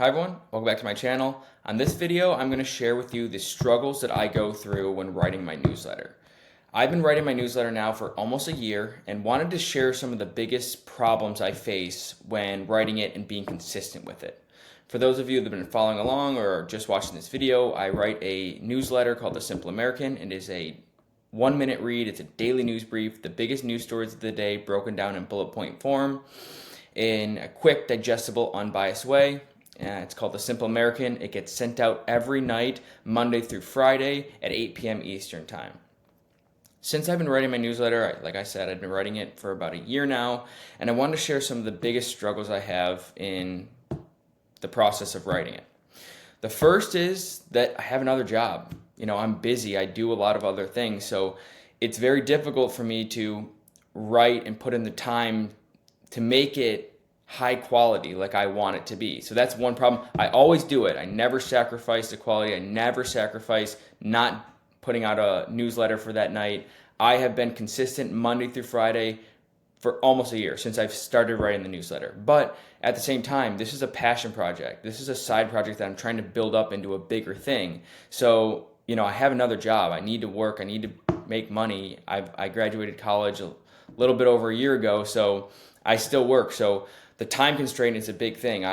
Hi everyone, welcome back to my channel. On this video, I'm going to share with you the struggles that I go through when writing my newsletter. I've been writing my newsletter now for almost a year and wanted to share some of the biggest problems I face when writing it and being consistent with it. For those of you that have been following along or just watching this video, I write a newsletter called The Simple American. It is a 1-minute read. It's a daily news brief, the biggest news stories of the day broken down in bullet point form in a quick, digestible, unbiased way. It's called The Simple American. It gets sent out every night, Monday through Friday at 8 p.m. Eastern Time. Since I've been writing my newsletter, like I said, I've been writing it for about a year now, and I wanted to share some of the biggest struggles I have in the process of writing it. The first is that I have another job. I'm busy. I do a lot of other things, so it's very difficult for me to write and put in the time to make it high quality like I want it to be. So that's one problem. I always do it. I never sacrifice the quality. I never sacrifice not putting out a newsletter for that night. I have been consistent Monday through Friday for almost a year since I've started writing the newsletter. But at the same time, this is a passion project. This is a side project that I'm trying to build up into a bigger thing. So, I have another job. I need to work. I need to make money. I graduated college a little bit over a year ago, so I still work. So the time constraint is a big thing.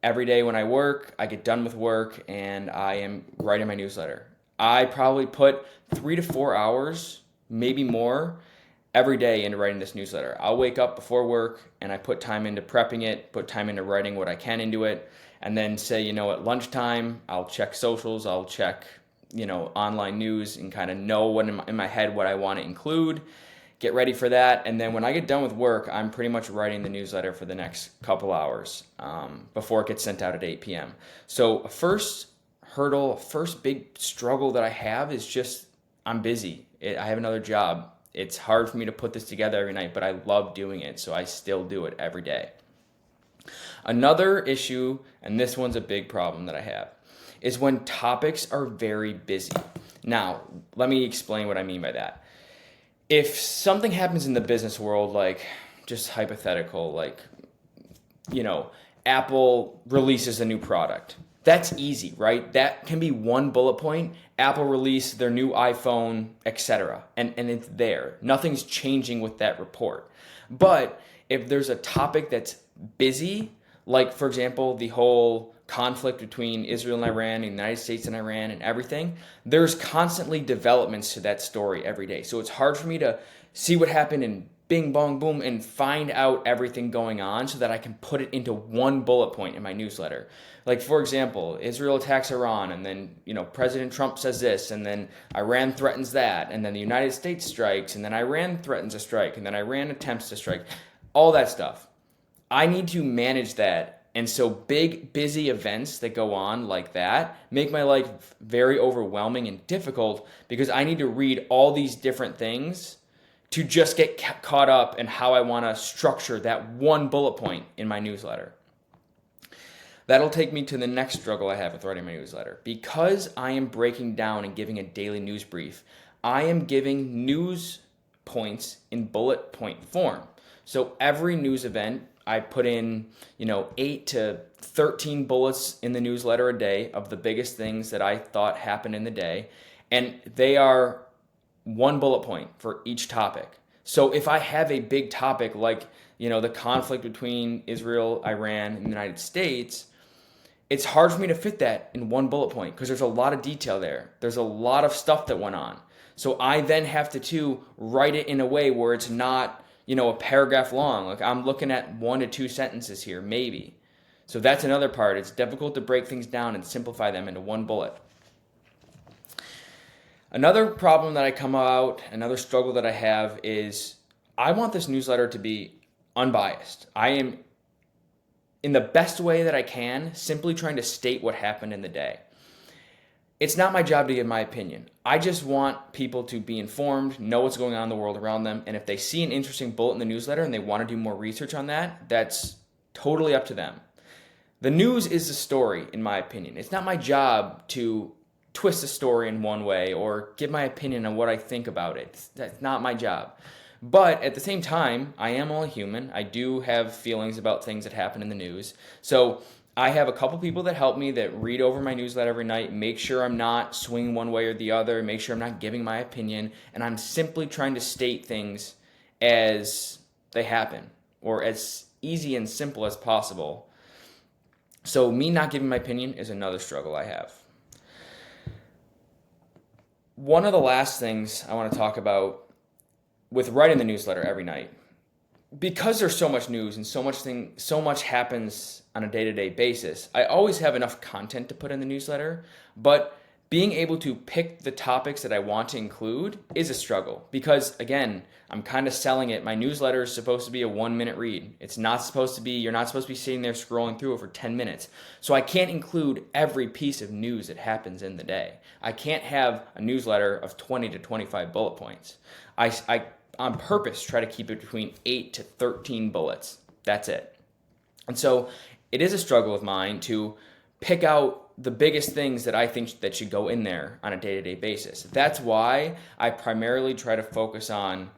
Every day when I work, I get done with work and I am writing my newsletter. I probably put 3 to 4 hours, maybe more, every day into writing this newsletter. I'll wake up before work and I put time into prepping it, put time into writing what I can into it, and then say, at lunchtime, I'll check socials, I'll check, online news and kind of know what in my head what I want to include. Get ready for that, and then when I get done with work, I'm pretty much writing the newsletter for the next couple hours before it gets sent out at 8 p.m. So a first hurdle, first big struggle that I have is just I'm busy. I have another job. It's hard for me to put this together every night, but I love doing it, so I still do it every day. Another issue, and this one's a big problem that I have, is when topics are very busy. Now, let me explain what I mean by that. If something happens in the business world, like just hypothetical, like, Apple releases a new product. That's easy, right? That can be one bullet point. Apple released their new iPhone, etc. And it's there. Nothing's changing with that report. But if there's a topic that's busy, like, for example, the whole conflict between Israel and Iran, the United States and Iran and everything, there's constantly developments to that story every day. So it's hard for me to see what happened and bing, bong, boom, and find out everything going on so that I can put it into one bullet point in my newsletter. Like, for example, Israel attacks Iran, and then, President Trump says this, and then Iran threatens that, and then the United States strikes, and then Iran threatens a strike, and then Iran attempts to strike. All that stuff. I need to manage that. And so big, busy events that go on like that make my life very overwhelming and difficult because I need to read all these different things to just get caught up in how I want to structure that one bullet point in my newsletter. That'll take me to the next struggle I have with writing my newsletter. Because I am breaking down and giving a daily news brief, I am giving news points in bullet point form. So every news event, I put in, 8 to 13 bullets in the newsletter a day of the biggest things that I thought happened in the day. And they are one bullet point for each topic. So if I have a big topic like, the conflict between Israel, Iran, and the United States, it's hard for me to fit that in one bullet point because there's a lot of detail there. There's a lot of stuff that went on. So I then have to write it in a way where it's not a paragraph long. Like, I'm looking at 1 to 2 sentences here, maybe. So that's another part. It's difficult to break things down and simplify them into one bullet. Another problem that I come out, another struggle that I have is I want this newsletter to be unbiased. I am, in the best way that I can, simply trying to state what happened in the day. It's not my job to give my opinion. I just want people to be informed, know what's going on in the world around them, and if they see an interesting bullet in the newsletter and they want to do more research on that, that's totally up to them. The news is the story, in my opinion. It's not my job to twist the story in one way or give my opinion on what I think about it. That's not my job. But at the same time, I am only human. I do have feelings about things that happen in the news. So I have a couple people that help me that read over my newsletter every night, make sure I'm not swinging one way or the other, make sure I'm not giving my opinion, and I'm simply trying to state things as they happen or as easy and simple as possible. So me not giving my opinion is another struggle I have. One of the last things I want to talk about with writing the newsletter every night, because there's so much news and so much happens on a day-to-day basis, I always have enough content to put in the newsletter, but being able to pick the topics that I want to include is a struggle because, again, I'm kind of selling it. My newsletter is supposed to be a 1-minute read. It's not supposed to be, you're not supposed to be sitting there scrolling through it for 10 minutes. So I can't include every piece of news that happens in the day. I can't have a newsletter of 20 to 25 bullet points. I on purpose try to keep it between 8 to 13 bullets. That's it. And so it is a struggle of mine to pick out the biggest things that I think that should go in there on a day-to-day basis. That's why I primarily try to focus on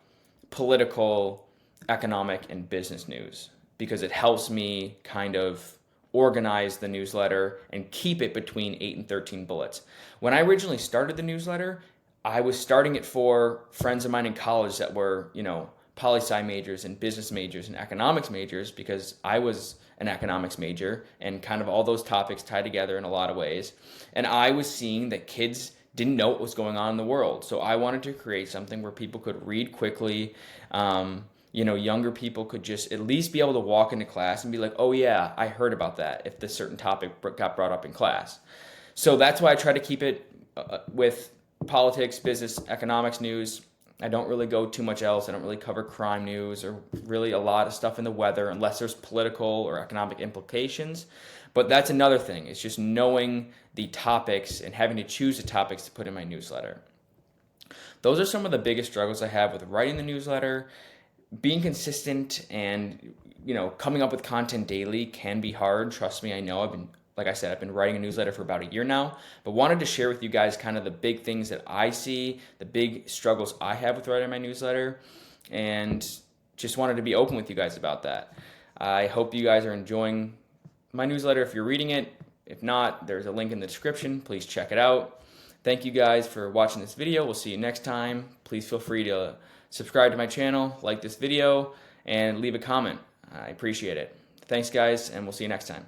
political, economic, and business news, because it helps me kind of organize the newsletter and keep it between 8 and 13 bullets. When I originally started the newsletter, I was starting it for friends of mine in college that were, poli-sci majors and business majors and economics majors, because I was an economics major and kind of all those topics tie together in a lot of ways. And I was seeing that kids didn't know what was going on in the world. So I wanted to create something where people could read quickly. Younger people could just at least be able to walk into class and be like, oh yeah, I heard about that if this certain topic got brought up in class. So that's why I try to keep it with politics, business, economics news. I don't really go too much else. I don't really cover crime news or really a lot of stuff in the weather unless there's political or economic implications. But that's another thing. It's just knowing the topics and having to choose the topics to put in my newsletter. Those are some of the biggest struggles I have with writing the newsletter. Being consistent and, coming up with content daily can be hard. Trust me, I know. Like I said, I've been writing a newsletter for about a year now, but wanted to share with you guys kind of the big things that I see, the big struggles I have with writing my newsletter, and just wanted to be open with you guys about that. I hope you guys are enjoying my newsletter if you're reading it. If not, there's a link in the description. Please check it out. Thank you guys for watching this video. We'll see you next time. Please feel free to subscribe to my channel, like this video, and leave a comment. I appreciate it. Thanks, guys, and we'll see you next time.